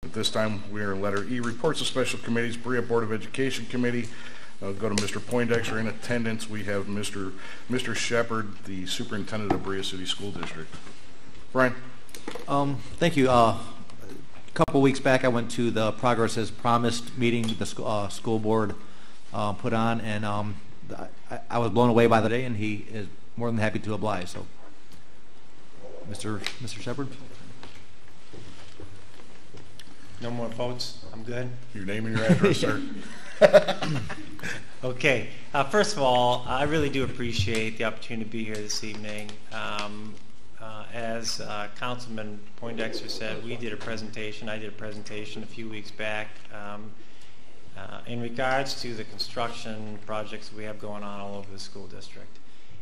At this time, we are in letter E, reports of special committees. Berea Board of Education Committee. Go to Mr. Poindexter. In attendance, we have Mr. Sheppard, the Superintendent of Berea City School District. Brian. Thank you. A couple weeks back, I went to the Progress as Promised meeting the school board put on, and I was blown away by the day, and he is more than happy to oblige. So, Mr. Sheppard. No more votes. I'm good. Your name and your address, sir. Okay. First of all, I really do appreciate the opportunity to be here this evening. As Councilman Poindexter said, I did a presentation a few weeks back in regards to the construction projects we have going on all over the school district.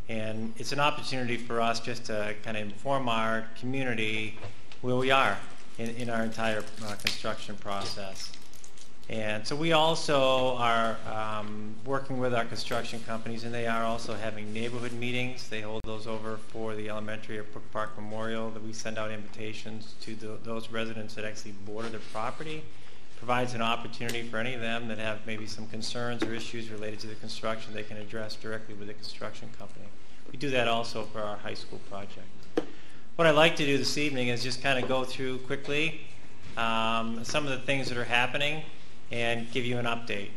And it's an opportunity for us just to kind of inform our community where we are in our entire construction process. And so we also are working with our construction companies, and they are also having neighborhood meetings. They hold those over for the elementary at Brook Park Memorial, that we send out invitations to those residents that actually border the property. Provides an opportunity for any of them that have maybe some concerns or issues related to the construction they can address directly with the construction company. We do that also for our high school project. What I'd like to do this evening is just kind of go through quickly some of the things that are happening and give you an update.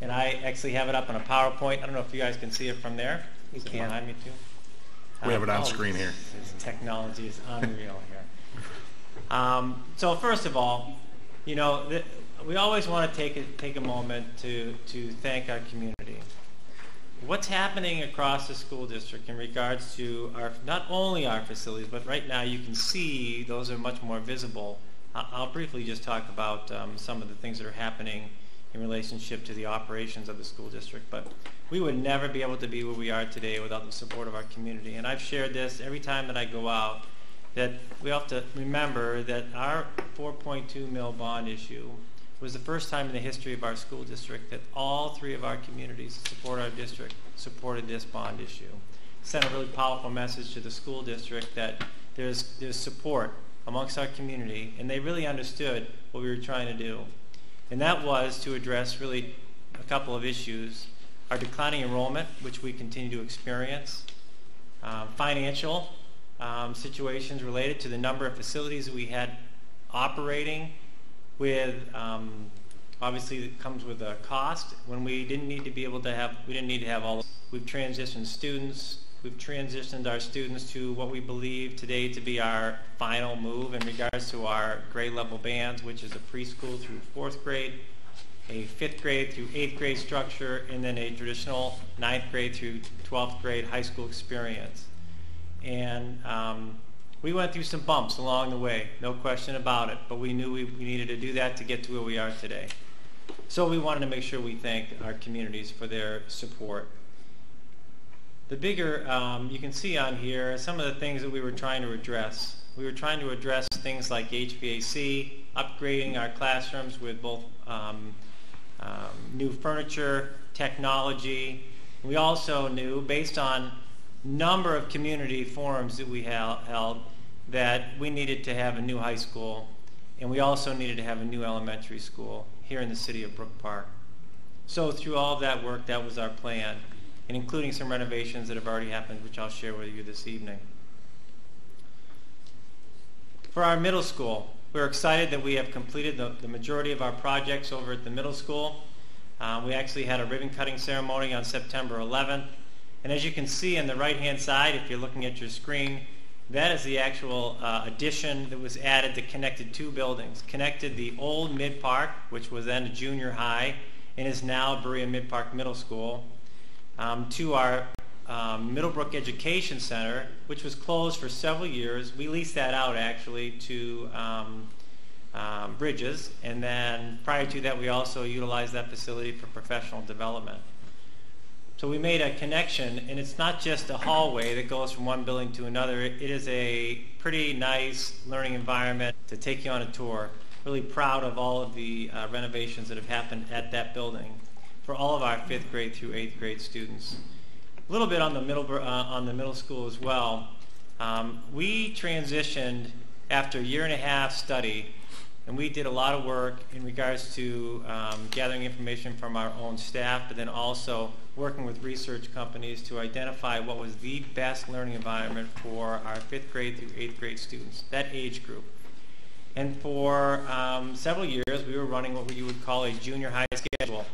And I actually have it up on a PowerPoint. I don't know if you guys can see it from there. You can. Behind me too. We have it on screen here. This technology is unreal here. So first of all, you know, we always want to take a moment to thank our community. What's happening across the school district in regards to not only our facilities, but right now you can see those are much more visible. I'll briefly just talk about some of the things that are happening in relationship to the operations of the school district. But we would never be able to be where we are today without the support of our community. And I've shared this every time that I go out, that we have to remember that our $4.2 million bond issue was the first time in the history of our school district that all three of our communities that support our district supported this bond issue. Sent a really powerful message to the school district that there's support amongst our community, and they really understood what we were trying to do. And that was to address really a couple of issues: our declining enrollment, which we continue to experience, financial situations related to the number of facilities that we had operating with, obviously it comes with a cost when we didn't need to have all. We've transitioned students. We've transitioned our students to what we believe today to be our final move in regards to our grade level bands, which is a preschool through 4th grade, a 5th grade through 8th grade structure, and then a traditional 9th grade through 12th grade high school experience. And we went through some bumps along the way, no question about it, but we knew we needed to do that to get to where we are today. So we wanted to make sure we thank our communities for their support. The bigger, you can see on here, some of the things that we were trying to address. We were trying to address things like HVAC, upgrading our classrooms with both new furniture, technology. We also knew, based on number of community forums that we held, that we needed to have a new high school, and we also needed to have a new elementary school here in the city of Brook Park. So through all of that work, that was our plan, and including some renovations that have already happened, which I'll share with you this evening. For our middle school, we're excited that we have completed the majority of our projects over at the middle school. We actually had a ribbon cutting ceremony on September 11th. And as you can see on the right-hand side, if you're looking at your screen, that is the actual addition that was added that connected two buildings. Connected the old Mid-Park, which was then a junior high, and is now Berea Mid-Park Middle School, to our Middlebrook Education Center, which was closed for several years. We leased that out actually to Bridges, and then prior to that we also utilized that facility for professional development. So we made a connection, and it's not just a hallway that goes from one building to another. It is a pretty nice learning environment to take you on a tour. Really proud of all of the renovations that have happened at that building for all of our 5th grade through 8th grade students. A little bit on the middle school as well. We transitioned after a year and a half study And we did a lot of work in regards to gathering information from our own staff, but then also working with research companies to identify what was the best learning environment for our 5th grade through 8th grade students, that age group. And for several years, we were running what you would call a junior high schedule.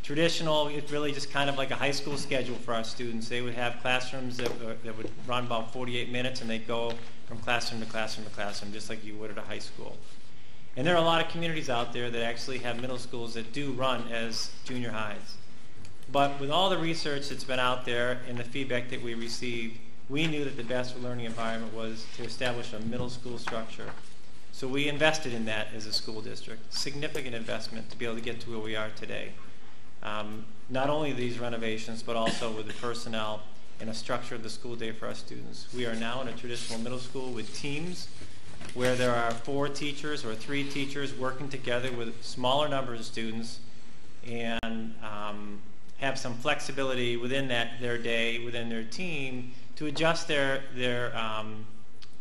Traditional, it's really just kind of like a high school schedule for our students. They would have classrooms that would run about 48 minutes, and they'd go from classroom to classroom to classroom, just like you would at a high school. And there are a lot of communities out there that actually have middle schools that do run as junior highs. But with all the research that's been out there and the feedback that we received, we knew that the best learning environment was to establish a middle school structure. So we invested in that as a school district, significant investment to be able to get to where we are today. Not only these renovations, but also with the personnel and a structure of the school day for our students. We are now in a traditional middle school with teams where there are 4 teachers or 3 teachers working together with smaller numbers of students, and have some flexibility within their day, within their team, to adjust their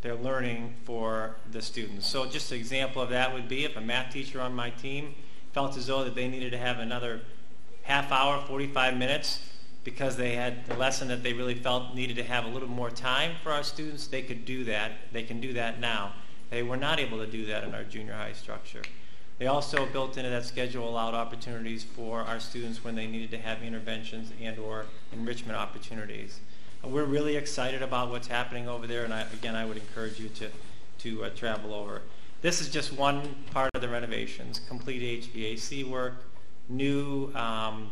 learning for the students. So just an example of that would be if a math teacher on my team felt as though that they needed to have another half hour, 45 minutes, because they had a lesson that they really felt needed to have a little more time for our students, they could do that. They can do that now. They were not able to do that in our junior high structure. They also built into that schedule allowed opportunities for our students when they needed to have interventions and or enrichment opportunities. We're really excited about what's happening over there, and I would encourage you to travel over. This is just one part of the renovations: complete HVAC work, new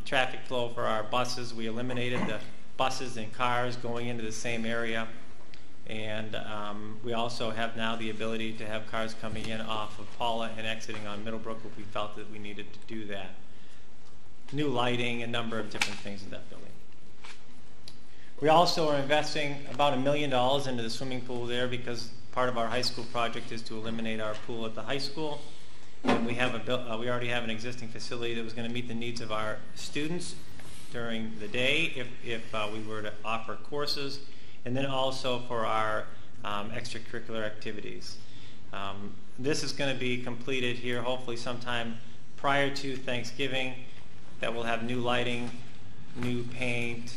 traffic flow for our buses. We eliminated the buses and cars going into the same area, and we also have now the ability to have cars coming in off of Paula and exiting on Middlebrook if we felt that we needed to do that. New lighting, a number of different things in that building. We also are investing about $1 million into the swimming pool there, because part of our high school project is to eliminate our pool at the high school. And we already have an existing facility that was going to meet the needs of our students during the day if we were to offer courses, and then also for our extracurricular activities. This is going to be completed here hopefully sometime prior to Thanksgiving. That will have new lighting, new paint,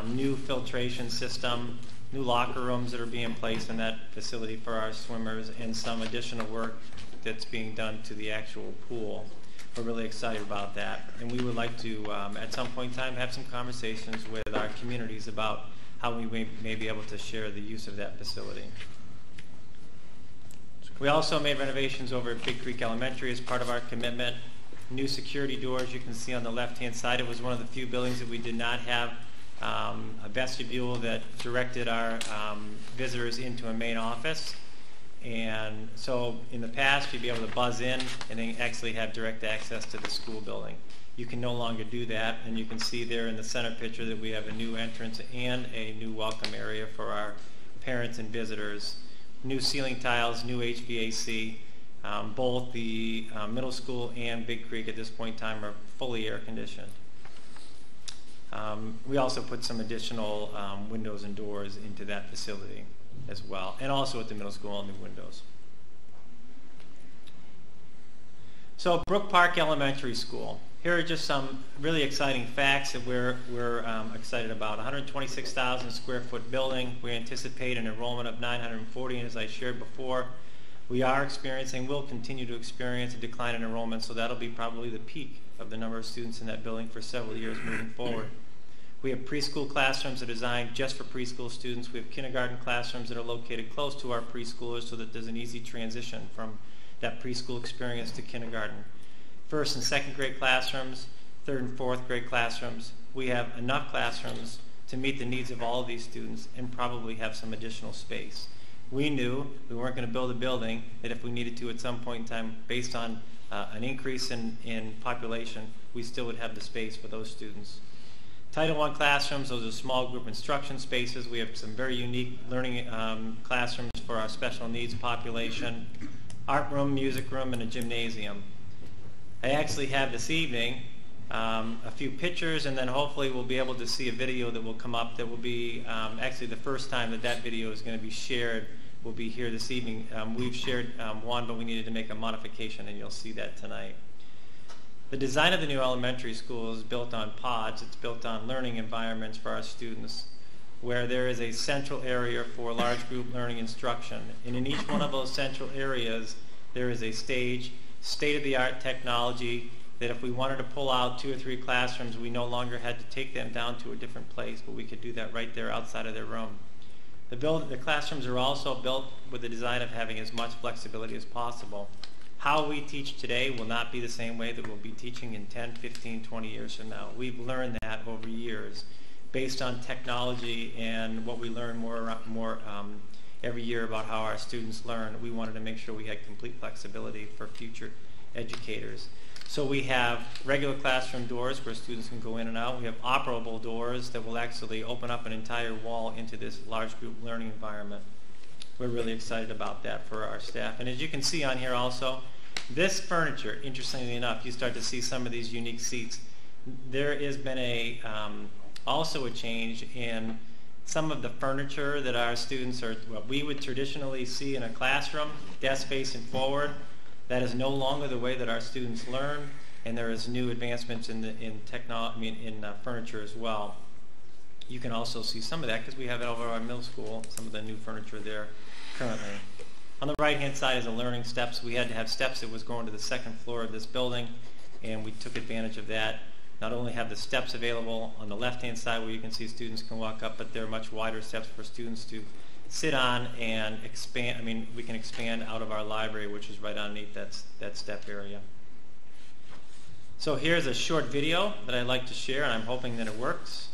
new filtration system, new locker rooms that are being placed in that facility for our swimmers, and some additional work that's being done to the actual pool. We're really excited about that, and we would like to at some point in time have some conversations with our communities about how we may be able to share the use of that facility. We also made renovations over at Big Creek Elementary as part of our commitment. New security doors you can see on the left-hand side. It was one of the few buildings that we did not have a vestibule that directed our visitors into a main office. And so in the past, you'd be able to buzz in and then actually have direct access to the school building. You can no longer do that, and you can see there in the center picture that we have a new entrance and a new welcome area for our parents and visitors. New ceiling tiles, new HVAC. Both the middle school and Big Creek at this point in time are fully air conditioned. We also put some additional windows and doors into that facility as well, and also at the middle school, new windows. So Brook Park Elementary School. Here are just some really exciting facts that we're excited about. 126,000 square foot building. We anticipate an enrollment of 940, and as I shared before, we are experiencing, will continue to experience a decline in enrollment, so that'll be probably the peak of the number of students in that building for several years moving forward. We have preschool classrooms that are designed just for preschool students. We have kindergarten classrooms that are located close to our preschoolers so that there's an easy transition from that preschool experience to kindergarten. First and second grade classrooms, third and fourth grade classrooms. We have enough classrooms to meet the needs of all of these students and probably have some additional space. We knew we weren't going to build a building that if we needed to at some point in time, based on an increase in population, we still would have the space for those students. Title I classrooms, those are small group instruction spaces. We have some very unique learning classrooms for our special needs population. Art room, music room, and a gymnasium. I actually have this evening a few pictures, and then hopefully we'll be able to see a video that will come up that will be actually the first time that video is going to be shared will be here this evening. We've shared one, but we needed to make a modification, and you'll see that tonight. The design of the new elementary school is built on pods. It's built on learning environments for our students, where there is a central area for large group learning instruction. And in each one of those central areas, there is a stage, state-of-the-art technology, that if we wanted to pull out 2 or 3 classrooms, we no longer had to take them down to a different place, but we could do that right there outside of their room. The classrooms are also built with the design of having as much flexibility as possible. How we teach today will not be the same way that we'll be teaching in 10, 15, 20 years from now. We've learned that over years based on technology and what we learn more every year about how our students learn. We wanted to make sure we had complete flexibility for future educators. So we have regular classroom doors where students can go in and out. We have operable doors that will actually open up an entire wall into this large group learning environment. We're really excited about that for our staff. And as you can see on here also, this furniture, interestingly enough, you start to see some of these unique seats. There has been also a change in some of the furniture that our students are, what we would traditionally see in a classroom, desk facing forward. That is no longer the way that our students learn, and there is new advancements in furniture as well. You can also see some of that because we have it over our middle school, some of the new furniture there currently. On the right-hand side is the learning steps. We had to have steps that was going to the second floor of this building, and we took advantage of that. Not only have the steps available on the left-hand side where you can see students can walk up, but there are much wider steps for students to sit on and expand. We can expand out of our library, which is right underneath that step area. So here's a short video that I'd like to share, and I'm hoping that it works.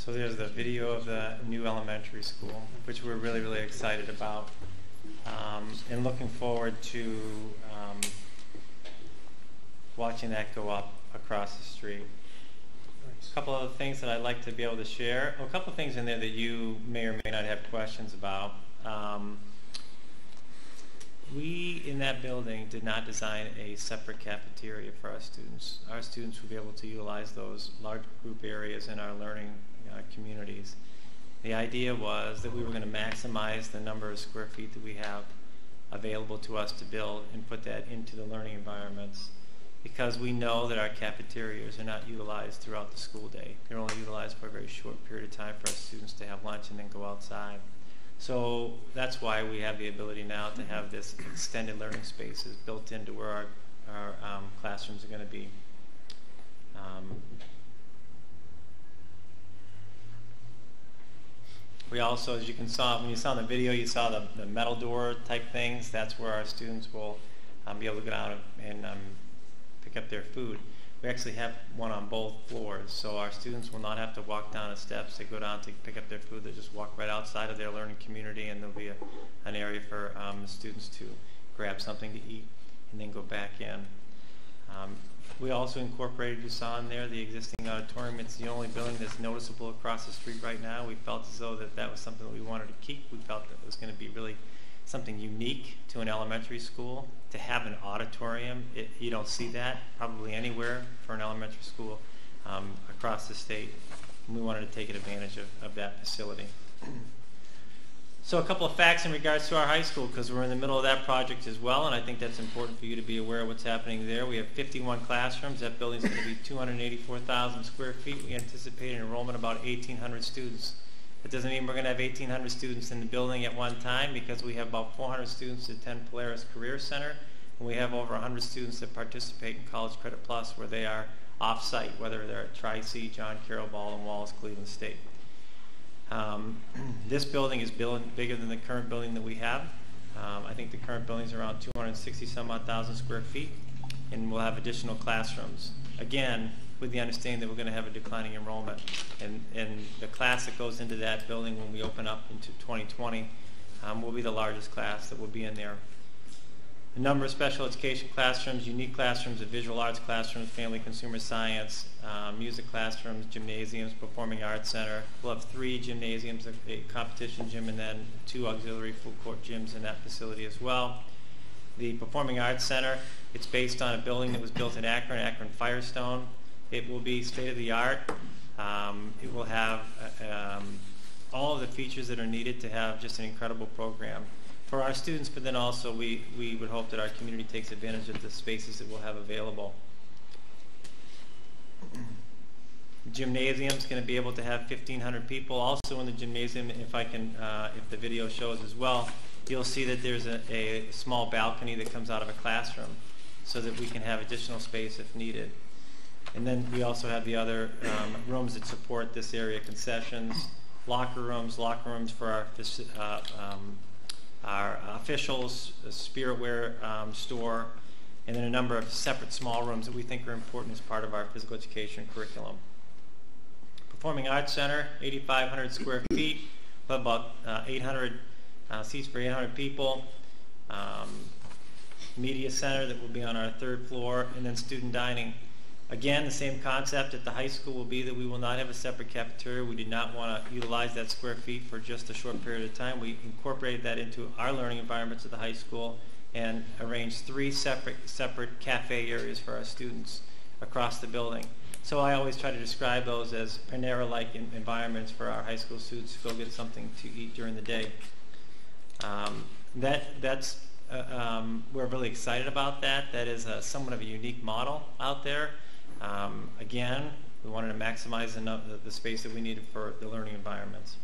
So there's the video of the new elementary school, which we're really, really excited about, and looking forward to watching that go up across the street. A couple other things that I'd like to be able to share. A couple of things in there that you may or may not have questions about. We, in that building, did not design a separate cafeteria for our students. Our students will be able to utilize those large group areas in our learning communities. The idea was that we were going to maximize the number of square feet that we have available to us to build and put that into the learning environments, because we know that our cafeterias are not utilized throughout the school day. They're only utilized for a very short period of time for our students to have lunch and then go outside. So that's why we have the ability now to have this extended learning spaces built into where our classrooms are going to be. We also, as you can saw, when you saw in the video, you saw the metal door type things. That's where our students will be able to go down and pick up their food. We actually have one on both floors, so our students will not have to walk down the steps to go down to pick up their food. They just walk right outside of their learning community, and there'll be an area for the students to grab something to eat and then go back in. We also incorporated, you saw in there, the existing auditorium. It's the only building that's noticeable across the street right now. We felt as though that was something that we wanted to keep. We felt that it was going to be really something unique to an elementary school to have an auditorium. You don't see that probably anywhere for an elementary school across the state. And we wanted to take advantage of that facility. So a couple of facts in regards to our high school, because we're in the middle of that project as well, and I think that's important for you to be aware of what's happening there. We have 51 classrooms. That building's going to be 284,000 square feet. We anticipate an enrollment of about 1,800 students. That doesn't mean we're going to have 1,800 students in the building at one time, because we have about 400 students that attend Polaris Career Center, and we have over 100 students that participate in College Credit Plus, where they are off-site, whether they're at Tri-C, John Carroll, Baldwin Wallace, Cleveland State. This building is bigger than the current building that we have. I think the current building is around 260-some-odd thousand square feet, and we'll have additional classrooms. Again, with the understanding that we're going to have a declining enrollment. And the class that goes into that building when we open up into 2020 will be the largest class that will be in there. A number of special education classrooms, unique classrooms, of visual arts classrooms, family consumer science, music classrooms, gymnasiums, performing arts center. We'll have 3 gymnasiums, a competition gym, and then 2 auxiliary full court gyms in that facility as well. The performing arts center, it's based on a building that was built in Akron Firestone. It will be state-of-the-art. It will have all of the features that are needed to have just an incredible program for our students, but then also we would hope that our community takes advantage of the spaces that we'll have available. Gymnasium is going to be able to have 1,500 people. Also in the gymnasium, if the video shows as well, you'll see that there's a small balcony that comes out of a classroom so that we can have additional space if needed. And then we also have the other rooms that support this area: concessions, locker rooms for our officials, the spiritware store, and then a number of separate small rooms that we think are important as part of our physical education curriculum. Performing Arts Center, 8,500 square feet, about 800 seats for 800 people. Media Center that will be on our 3rd floor, and then student dining. Again, the same concept at the high school will be that we will not have a separate cafeteria. We did not want to utilize that square feet for just a short period of time. We incorporated that into our learning environments at the high school and arranged 3 separate cafe areas for our students across the building. So I always try to describe those as Panera-like environments for our high school students to go get something to eat during the day. We're really excited about that. That is somewhat of a unique model out there. Again, we wanted to maximize the space that we needed for the learning environments.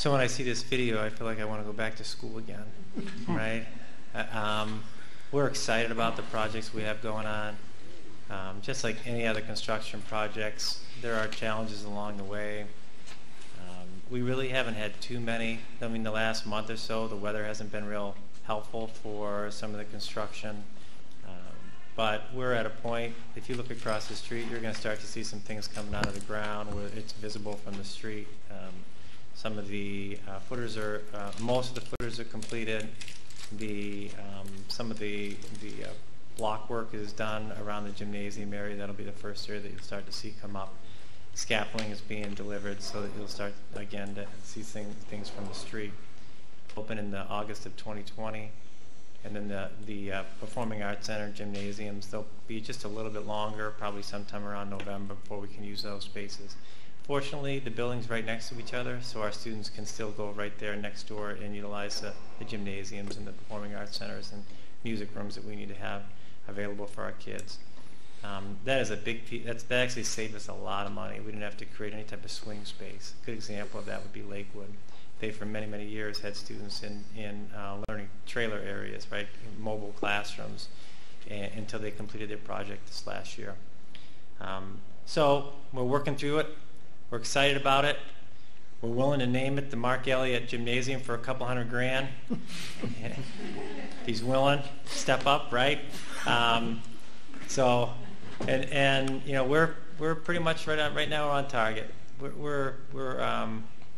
So when I see this video, I feel like I want to go back to school again, right? We're excited about the projects we have going on. Just like any other construction projects, there are challenges along the way. We really haven't had too many. I mean, the last month or so, the weather hasn't been real helpful for some of the construction. But we're at a point, if you look across the street, you're going to start to see some things coming out of the ground where it's visible from the street. Some of the footers are, most of the footers are completed. Some of the block work is done around the gymnasium area. That'll be the first area that you'll start to see come up. Scaffolding is being delivered so that you'll start again to see things from the street. Open in the August of 2020. And then the Performing Arts Center gymnasiums, they'll be just a little bit longer, probably sometime around November before we can use those spaces. Fortunately, the buildings right next to each other, so our students can still go right there next door and utilize the gymnasiums and the Performing Arts Centers and music rooms that we need to have available for our kids. That is a big piece. That actually saved us a lot of money. We didn't have to create any type of swing space. A good example of that would be Lakewood. They, for many, many years, had students in learning trailer areas, right, in mobile classrooms, until they completed their project this last year. So we're working through it. We're excited about it. We're willing to name it the Mark Elliott Gymnasium for a couple $100,000. He's willing to step up, right? So, and you know, we're pretty much right now we're on target. We're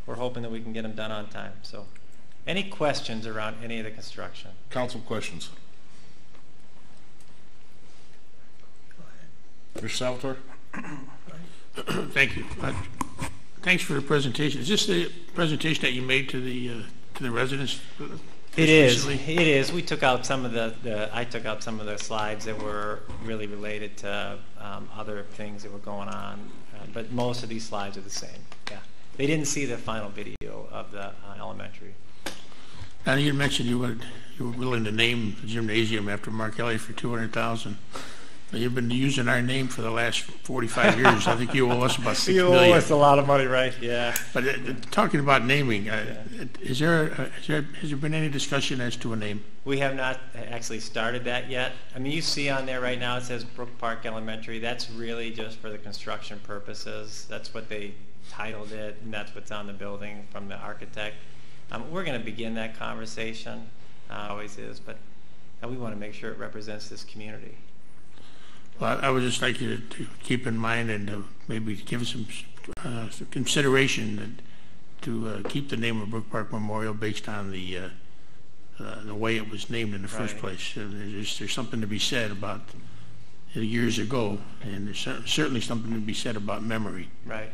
hoping that we can get them done on time. So, any questions around any of the construction? Council questions? Mr. Salvatore? Thank you. Thanks for the presentation. Is this the presentation that you made to the residents? It is. It is. We took out some of I took out some of the slides that were really related to other things that were going on, but most of these slides are the same. Yeah. They didn't see the final video of the elementary. Now you mentioned you were willing to name the gymnasium after Mark Elliott for $200,000. You've been using our name for the last 45 years. I think you owe us about $6 million. You owe us a lot of money, right? Yeah. But talking about naming, has there been any discussion as to a name? We have not actually started that yet. I mean, you see on there right now it says Brook Park Elementary. That's really just for the construction purposes. That's what they titled it, and that's what's on the building from the architect. We're going to begin that conversation. Always is, but we want to make sure it represents this community. Well, I would just like you to keep in mind and maybe give some consideration to keep the name of Brook Park Memorial based on the way it was named in the first place. There's something to be said about years ago, and there's certainly something to be said about memory. Right.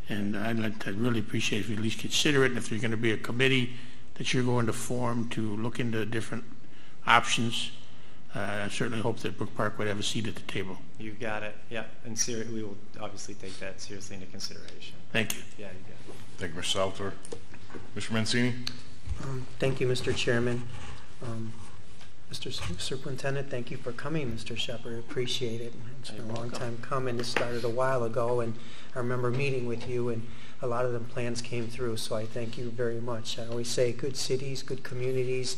And I'd really appreciate if you at least consider it, and if there's going to be a committee that you're going to form to look into different options. I certainly hope that Brook Park would have a seat at the table. You've got it. Yeah, and we will obviously take that seriously into consideration. Thank you. Yeah, you got it. Thank you, Mr. Salvatore. Mr. Mancini? Thank you, Mr. Chairman. Mr. Superintendent, thank you for coming, Mr. Sheppard. Appreciate it. It's been a long time coming. This started a while ago, and I remember meeting with you, and a lot of the plans came through, so I thank you very much. I always say good cities, good communities,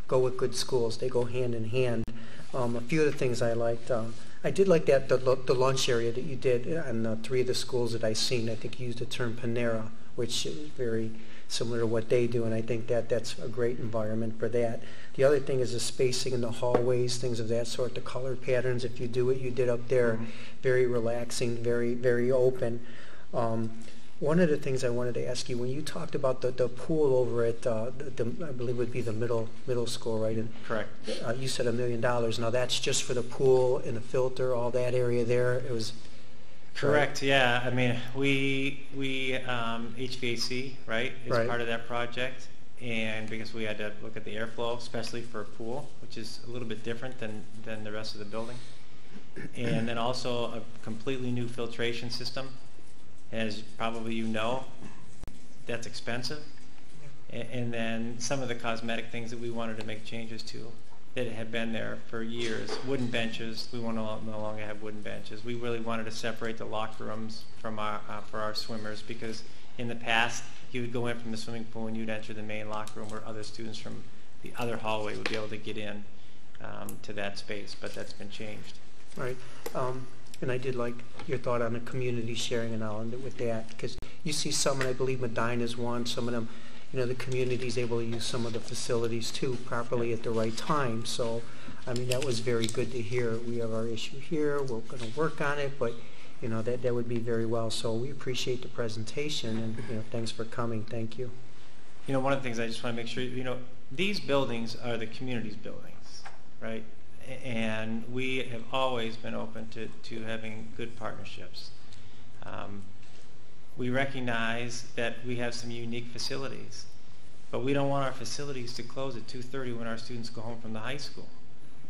go with good schools. They go hand in hand. A few of the things I liked. I did like that the lunch area that you did on 3 of the schools that I seen. I think you used the term Panera, which is very similar to what they do, and I think that's a great environment for that. The other thing is the spacing in the hallways, things of that sort, the color patterns. If you do what you did up there, very relaxing, very, very open. One of the things I wanted to ask you, when you talked about the pool over at, I believe would be the middle school, right? And, correct. You said $1 million. Now that's just for the pool and the filter, all that area there. It was correct. Right? Yeah. I mean, we HVAC, right, is part of that project, and because we had to look at the airflow, especially for a pool, which is a little bit different than the rest of the building, and then also a completely new filtration system. As probably you know, that's expensive. And then some of the cosmetic things that we wanted to make changes to that had been there for years. Wooden benches, we want to no longer have wooden benches. We really wanted to separate the locker rooms from for our swimmers, because in the past you would go in from the swimming pool and you'd enter the main locker room where other students from the other hallway would be able to get in to that space, but that's been changed. Right. And I did like your thought on the community sharing, and I'll end it with that, because you see some, and I believe Medina's one, some of them, you know, the community's able to use some of the facilities too properly at the right time. So, I mean, that was very good to hear. We have our issue here, we're going to work on it, but, you know, that would be very well. So we appreciate the presentation, and, you know, thanks for coming. Thank you. You know, one of the things I just want to make sure, you know, these buildings are the community's buildings, right? And we have always been open to having good partnerships. We recognize that we have some unique facilities, but we don't want our facilities to close at 2:30 when our students go home from the high school,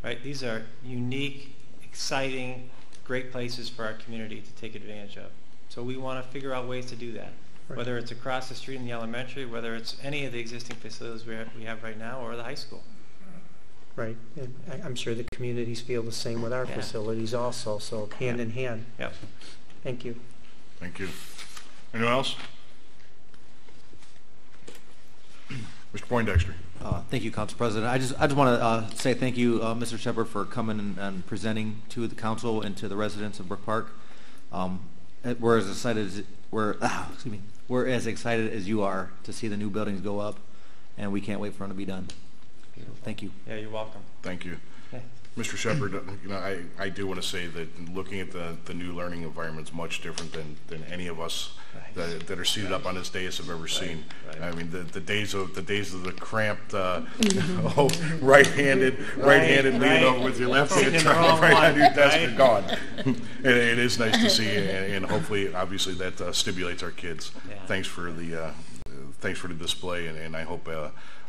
right? These are unique, exciting, great places for our community to take advantage of. So we want to figure out ways to do that, Right. whether it's across the street in the elementary, whether it's any of the existing facilities we have right now, or the high school. Right. And I'm sure the communities feel the same with our Yeah. facilities also, so hand in hand. Yep. Thank you. Thank you. Anyone else? Mr. Poindexter. Thank you, Council President. I just want to say thank you, Mr. Sheppard, for coming and presenting to the council and to the residents of Brook Park. We're as excited as you are to see the new buildings go up, and we can't wait for them to be done. Thank you. Yeah, you're welcome. Thank you. Okay. Mr. Sheppard, you know, I do want to say that looking at the new learning environment is much different than any of us Right. that are seated up on this dais have ever seen. Right. I mean, the days of the cramped, right-handed leaning over with your left hand Sitting in the trying wrong to write on one, your desk right? are gone. It is nice to see, and hopefully, obviously, that stimulates our kids. Yeah. Thanks for the display, and I hope.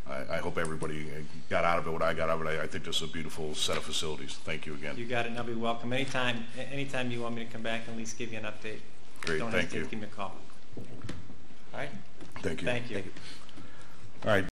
I hope everybody got out of it what I got out of it. I think this is a beautiful set of facilities. Thank you again. You got it, and I'll be welcome. Anytime you want me to come back and at least give you an update, Great, don't thank hesitate you. to give me a call. All right? Thank you. Thank you. All right.